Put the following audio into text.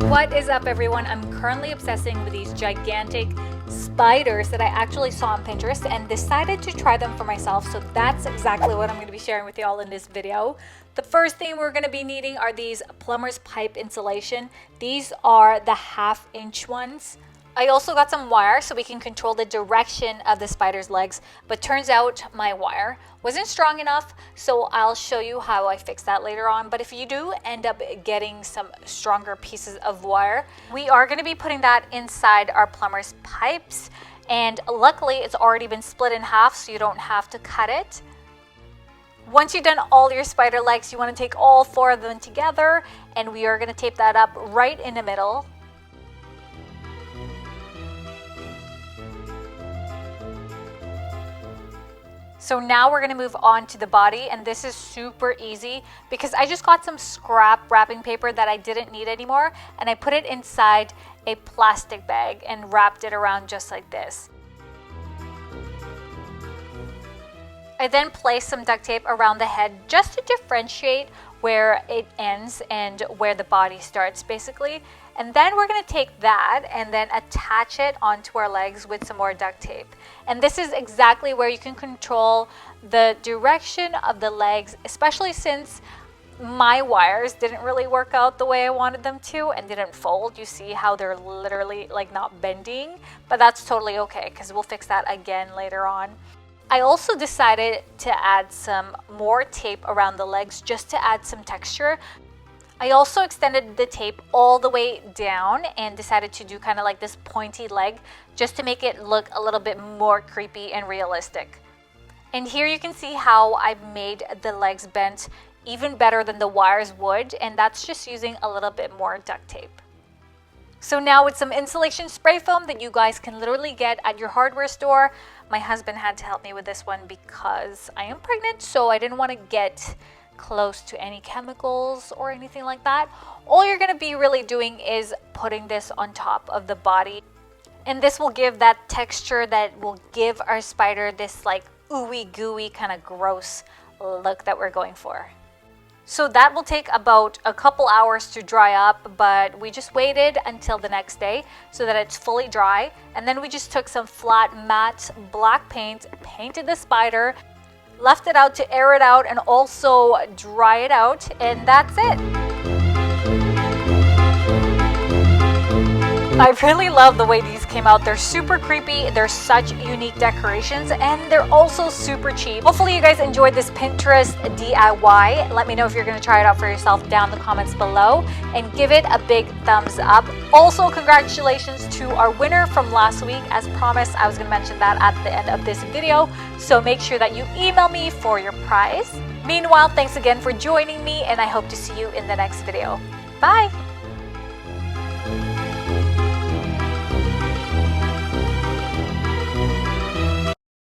What is up, everyone? I'm currently obsessing with these gigantic spiders that I actually saw on Pinterest and decided to try them for myself. So that's exactly what I'm going to be sharing with y'all in this video. The first thing we're going to be needing are these plumber's pipe insulation. These are the 1/2 inch ones. I also got some wire so we can control the direction of the spider's legs, but turns out my wire wasn't strong enough, so I'll show you how I fix that later on. But if you do end up getting some stronger pieces of wire, we are going to be putting that inside our plumber's pipes, and luckily it's already been split in half so you don't have to cut it. Once you've done all your spider legs, you want to take all 4 of them together, and we are going to tape that up right in the middle. So now we're going to move on to the body, and this is super easy because I just got some scrap wrapping paper that I didn't need anymore, and I put it inside a plastic bag and wrapped it around just like this. I then placed some duct tape around the head just to differentiate where it ends and where the body starts, basically. And then we're going to take that and then attach it onto our legs with some more duct tape. And this is exactly where you can control the direction of the legs, especially since my wires didn't really work out the way I wanted them to and didn't fold. You see how they're literally like not bending, but that's totally okay because we'll fix that again later on. I also decided to add some more tape around the legs just to add some texture. I also extended the tape all the way down and decided to do kind of like this pointy leg just to make it look a little bit more creepy and realistic. And here you can see how I've made the legs bent even better than the wires would, and that's just using a little bit more duct tape. So now with some insulation spray foam that you guys can literally get at your hardware store, my husband had to help me with this one because I am pregnant, so I didn't want to get close to any chemicals or anything like that. All you're going to be really doing is putting this on top of the body, and this will give that texture that will give our spider this like ooey gooey kind of gross look that we're going for. So that will take about a couple hours to dry up, but we just waited until the next day so that it's fully dry, and then we just took some flat matte black paint, painted the spider, left it out to air it out and also dry it out, and that's it. I really love the way these came out. They're super creepy, they're such unique decorations, and they're also super cheap. Hopefully you guys enjoyed this Pinterest DIY. Let me know if you're going to try it out for yourself down in the comments below, and give it a big thumbs up. Also, congratulations to our winner from last week. As promised, I was going to mention that at the end of this video, so make sure that you email me for your prize. Meanwhile, thanks again for joining me, and I hope to see you in the next video. Bye!